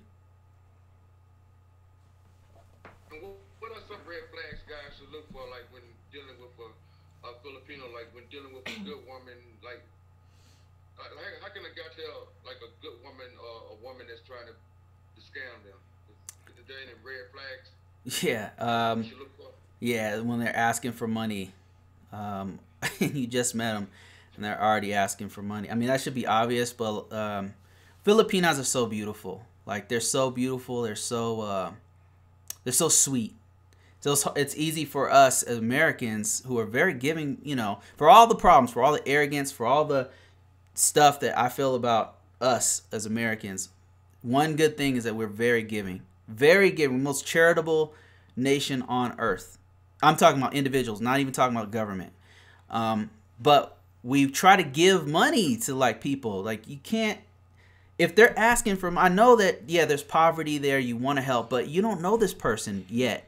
And what are some red flags guys should look for, like when dealing with a Filipino, like when dealing with a good woman, like how can a guy tell like a good woman or a woman that's trying to scam them? there any red flags Yeah. we should look for? Yeah. When they're asking for money, um, you just met them, and they're already asking for money. I mean, that should be obvious, but Filipinos are so beautiful. Like they're so beautiful. They're so sweet. So it's easy for us as Americans who are very giving, for all the problems, for all the arrogance, for all the stuff that I feel about us as Americans. One good thing is that we're very giving. Very giving. Most charitable nation on earth. I'm talking about individuals, not even talking about government. But we try to give money to like people. Like you can't, if they're asking for, I know that, yeah, there's poverty there. You want to help, but you don't know this person yet.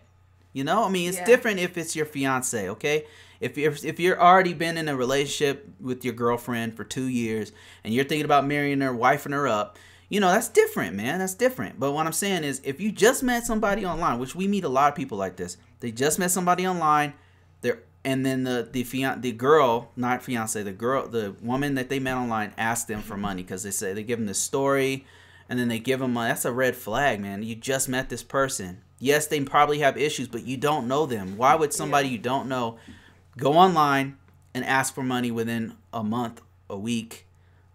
I mean, it's different if it's your fiance, okay? If you're already been in a relationship with your girlfriend for 2 years and you're thinking about marrying her, wifing her up, that's different, man. That's different. But what I'm saying is, if you just met somebody online, which we meet a lot of people like this, they just met somebody online, and then the girl, not fiance, the woman that they met online asked them for money because they give them the story, and then they give them money. That's a red flag, man. You just met this person. Yes, they probably have issues, but you don't know them. Why would somebody you don't know go online and ask for money within a month, a week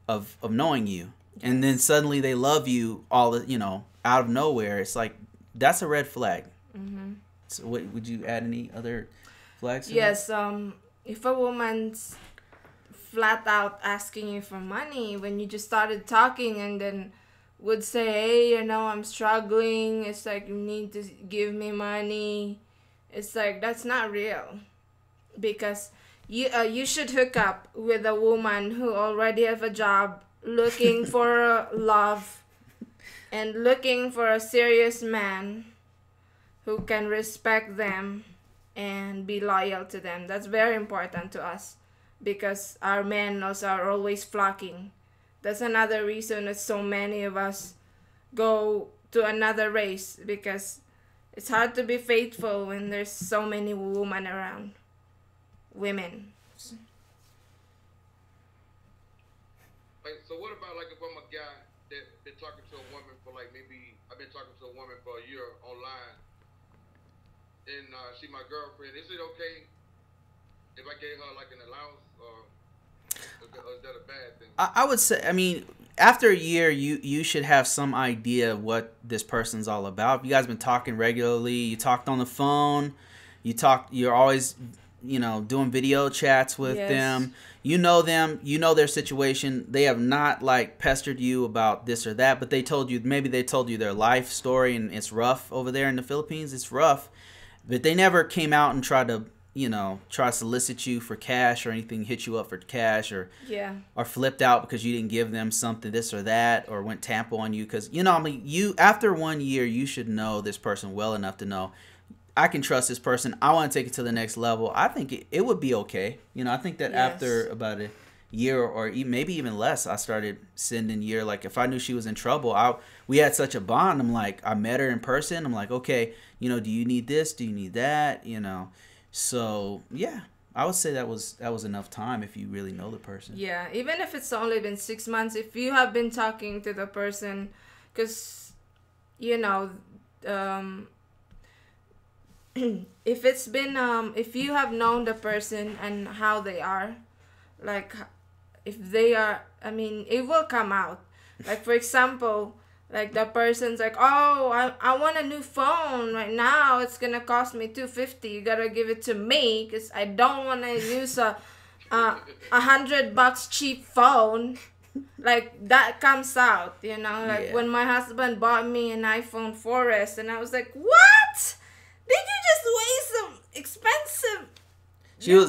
of knowing you? And then suddenly they love you out of nowhere. It's like, that's a red flag. Mm-hmm. So would you add any other flags? Yes. If a woman's flat out asking you for money when you just started talking and then would say, hey, I'm struggling. It's like, you need to give me money. It's like, that's not real. Because you should hook up with a woman who already have a job, looking for love and looking for a serious man who can respect them and be loyal to them. That's very important to us because our men also are always flocking. That's another reason that so many of us go to another race, because it's hard to be faithful when there's so many women around. Women. Like, so what about like if I'm a guy that been talking to a woman for like maybe I've been talking to a woman for a year online, and she my girlfriend? Is it okay if I gave her like an allowance, or is that a bad thing? I would say, I mean, after a year, you should have some idea what this person's all about. If you guys been talking regularly, you talked on the phone, you're always, doing video chats with them. You know them, you know their situation. They have not like pestered you about this or that, but they told you their life story, and it's rough over there in the Philippines. It's rough, but they never came out and tried to solicit you for cash or anything, hit you up for cash, or flipped out because you didn't give them something, this or that, or went tampo on you. Because, after 1 year, you should know this person well enough to know, I can trust this person. I want to take it to the next level. I think it would be okay. I think that after about a year or maybe even less, I started sending like if I knew she was in trouble, we had such a bond. I'm like, I met her in person. I'm like, okay, do you need this? Do you need that? So yeah, I would say that was enough time if you really know the person. Yeah, even if it's only been 6 months, if you have been talking to the person, because if it's been if you have known the person and how they are, like if they are, I mean, it will come out. Like for example, like the person's like, oh, I want a new phone right now. It's gonna cost me $250. You gotta give it to me because I don't want to use a $100 cheap phone. Like that comes out, when my husband bought me an iPhone 4S, and I was like, what? Did you just waste some expensive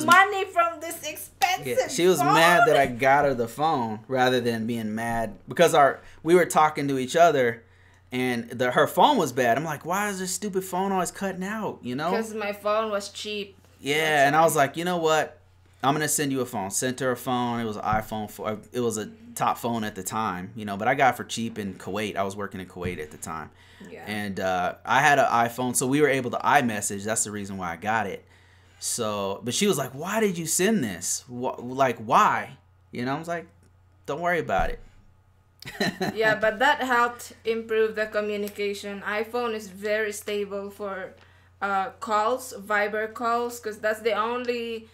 money from this expensive Yeah, she was phone? mad that I got her the phone rather than being mad because we were talking to each other, and her phone was bad. I'm like, why is this stupid phone always cutting out? Because my phone was cheap. Yeah, and I was like, you know what? I'm gonna send you a phone. Sent her a phone. It was an iPhone 4. It was a top phone at the time, but I got it for cheap in Kuwait. I was working in Kuwait at the time. Yeah. And I had an iPhone, so we were able to iMessage. That's the reason why I got it. So, but she was like, why did you send this? Like, why? I was like, don't worry about it. Yeah, but that helped improve the communication. iPhone is very stable for calls, Viber calls, because that's the only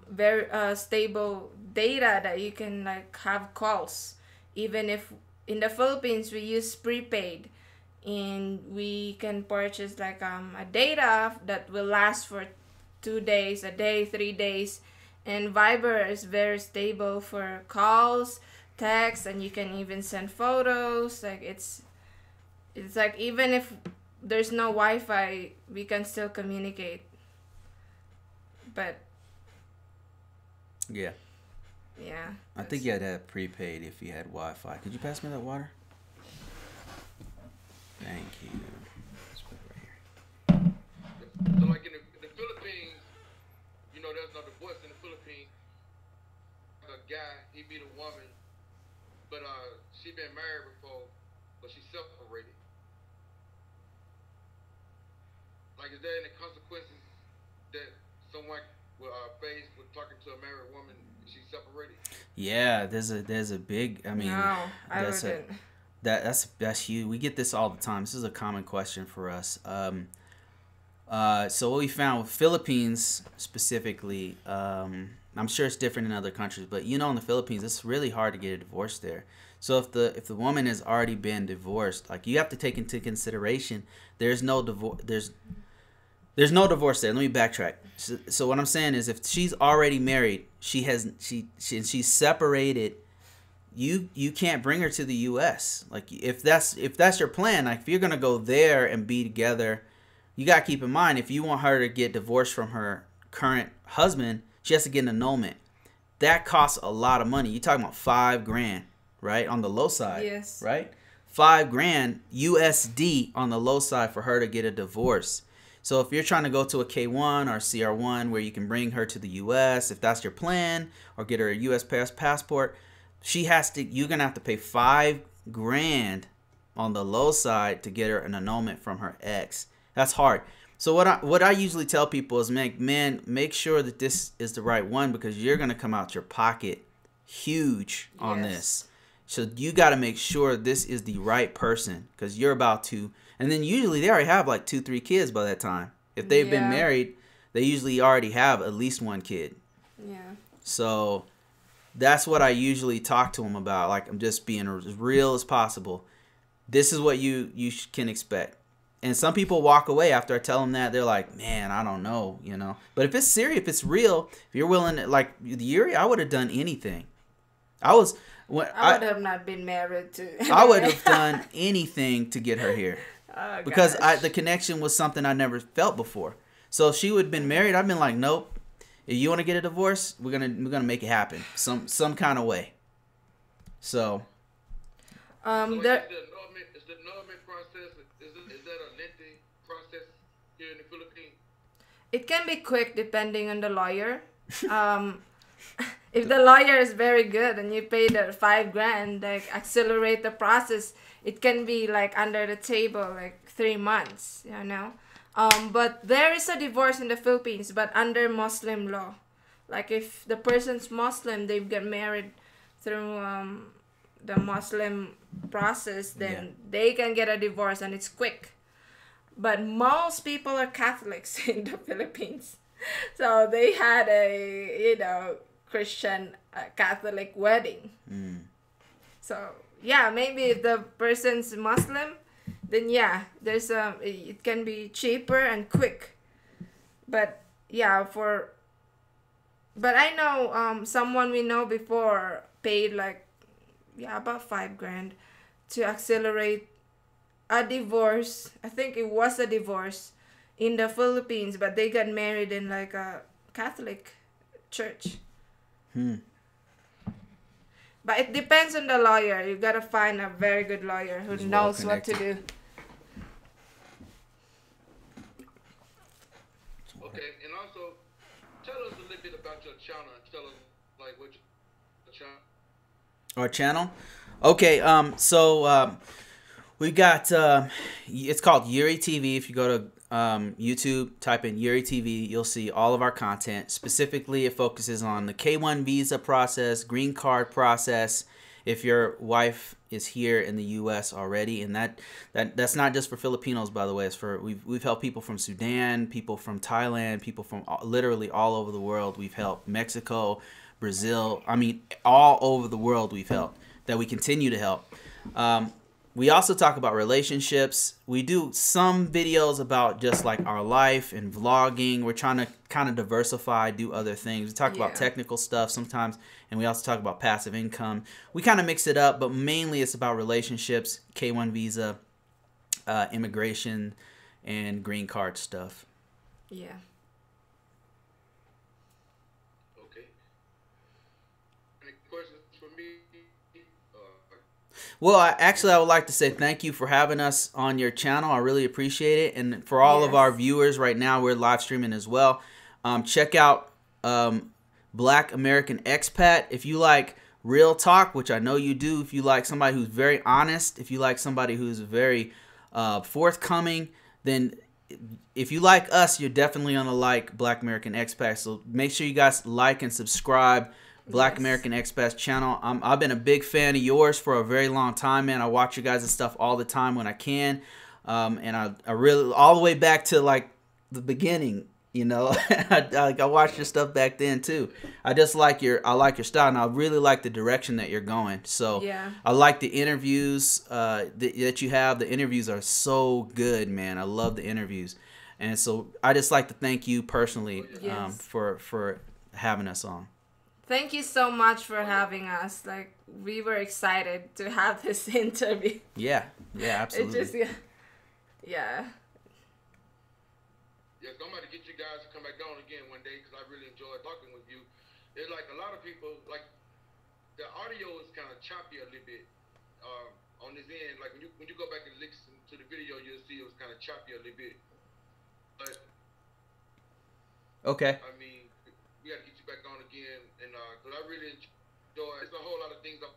very stable data that you can like have calls. Even if in the Philippines we use prepaid, and we can purchase like a data that will last for 2 days, a day, 3 days, and Viber is very stable for calls, text, and you can even send photos. Like it's like even if there's no Wi-Fi, we can still communicate. But Yeah. yeah, I think you had to have prepaid if you had Wi-Fi. Could you pass me that water? Thank you. Let's put it right here. So like in the Philippines, you know, there's no divorce in the Philippines. A guy, he beat a woman, but she been married before, but she separated. Like, is there any consequences that someone will face with talking to a married woman? She separated. Yeah, there's a big. I mean, no, I that's wouldn't. that's huge. We get this all the time. This is a common question for us. So what we found with Philippines specifically, I'm sure it's different in other countries, but you know, in the Philippines, it's really hard to get a divorce there. So if the woman has already been divorced, like you have to take into consideration, there's no divorce. There's no divorce there. Let me backtrack. So what I'm saying is, if she's already married, she's separated. You can't bring her to the U.S. Like if that's your plan, like if you're gonna go there and be together, you gotta keep in mind, if you want her to get divorced from her current husband, she has to get an annulment. That costs a lot of money. You're talking about $5,000, right, on the low side. Yes. Right, $5,000 USD on the low side for her to get a divorce. So if you're trying to go to a K1 or CR1 where you can bring her to the U.S., if that's your plan, or get her a U.S. passport, you're gonna have to pay $5,000 on the low side to get her an annulment from her ex. That's hard. So what I usually tell people is, make sure that this is the right one, because you're gonna come out your pocket huge on this. So you got to make sure this is the right person, because you're about to. And then usually they already have like 2-3 kids by that time. If they've been married, they usually already have at least one kid. Yeah. So that's what I usually talk to them about. Like, I'm just being as real as possible. This is what you can expect. And some people walk away after I tell them that. They're like, man, I don't know, you know. But if it's serious, if it's real, if you're willing to, like Yuri, I would have done anything. I would have not been married to. I would have done anything to get her here. Oh, because the connection was something I never felt before. So if she would have been married, I'd been like, nope. If you want to get a divorce, we're gonna make it happen some kind of way. So. So is the annulment process, is that a lengthy process here in the Philippines? It can be quick depending on the lawyer. If the lawyer is very good and you pay the $5,000, like accelerate the process, it can be like under the table, like 3 months, you know. But there is a divorce in the Philippines, but under Muslim law. Like if the person's Muslim, they get married through the Muslim process, then they can get a divorce and it's quick. But most people are Catholics in the Philippines. So they had a, Christian Catholic wedding. So yeah, maybe if the person's Muslim, then there's it can be cheaper and quick. But but I know someone we know before paid like about $5,000 to accelerate a divorce. I think it was a divorce in the Philippines, but they got married in like a Catholic church. But it depends on the lawyer. You gotta find a very good lawyer who knows what to do. Okay, and also tell us a little bit about your channel. Tell us like what your channel. Our channel? Okay, so we got it's called Yuri TV. If you go to YouTube, type in Yuri TV, you'll see all of our content. Specifically, it focuses on the K1 visa process, green card process, if your wife is here in the U.S. already. And that's not just for Filipinos, by the way. It's for we've helped people from Sudan, people from Thailand, people from literally all over the world. We've helped Mexico, Brazil. I mean, all over the world we've helped, that we continue to help. We also talk about relationships. We do some videos about just like our life and vlogging. We're trying to kind of diversify, do other things. We talk about technical stuff sometimes, and we also talk about passive income. We kind of mix it up, but mainly it's about relationships, K1 visa, immigration, and green card stuff. Yeah. Okay. Any questions for me? Well, I would like to say thank you for having us on your channel. I really appreciate it. And for all of our viewers right now, we're live streaming as well. Check out Black American Expat. If you like real talk, which I know you do, if you like somebody who's very honest, if you like somebody who's very forthcoming, then if you like us, you're definitely going to like Black American Expat. So make sure you guys like and subscribe. Black American Expats channel. I've been a big fan of yours for a very long time, man. I watch you guys' stuff all the time when I can, and I really all the way back to like the beginning, you know. I watched your stuff back then too. I like your style, and I really like the direction that you're going. So I like the interviews that you have. The interviews are so good, man. I love the interviews, and so I just like to thank you personally for having us on. Thank you so much for having us. Like, we were excited to have this interview. Yeah, absolutely. It just, yeah. Yes, I'm about to get you guys to come back on again one day because I really enjoyed talking with you. It's like a lot of people, like, the audio is kind of choppy a little bit on this end. Like, when you go back and listen to the video, you'll see it was kind of choppy a little bit. But, okay. I mean, we got to get you back on again, and because I really enjoy. There's a whole lot of things I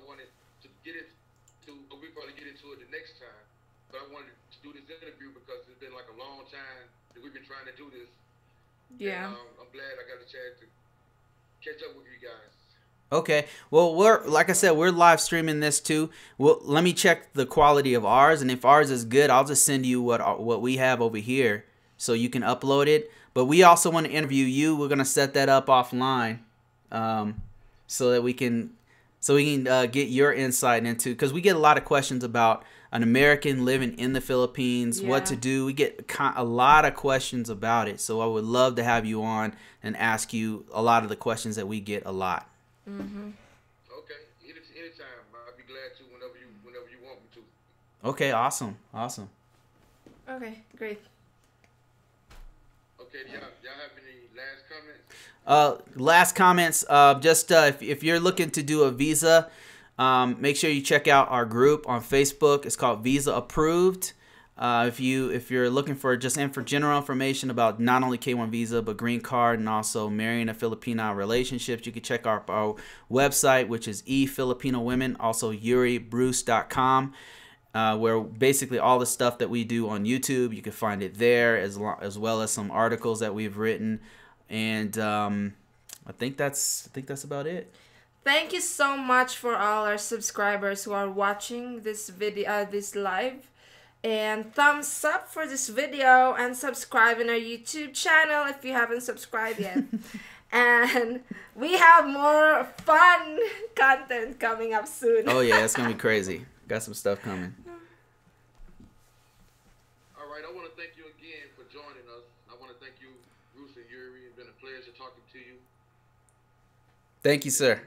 wanted to get into, but we probably get into it the next time. But I wanted to do this interview because it's been like a long time that we've been trying to do this. Yeah. And, I'm glad I got a chance to catch up with you guys. Okay. Well, like I said, we're live streaming this too. Well, let me check the quality of ours, and if ours is good, I'll just send you what we have over here so you can upload it. But we also want to interview you. We're gonna set that up offline, so that we can get your insight into, because we get a lot of questions about an American living in the Philippines, what to do. We get a lot of questions about it. So I would love to have you on and ask you a lot of the questions that we get a lot. Mm-hmm. Okay, anytime. I'll be glad to whenever you want me to. Okay, awesome. Okay, great. Okay, y'all have any last comments? Last comments. If you're looking to do a visa, make sure you check out our group on Facebook. It's called Visa Approved. If you're looking for general information about not only K1 visa but green card and also marrying a Filipina relationships, you can check out our website, which is eFilipinoWomen, also YuriBruce.com. Where basically all the stuff that we do on YouTube, you can find it there, as well as some articles that we've written, and I think that's about it. Thank you so much for all our subscribers who are watching this video, this live, and thumbs up for this video and subscribe in our YouTube channel if you haven't subscribed yet. And we have more fun content coming up soon. Oh yeah, it's gonna be crazy. Got some stuff coming. All right, I want to thank you again for joining us. I want to thank you, Bruce and Yuri. It's been a pleasure talking to you. Thank you, sir.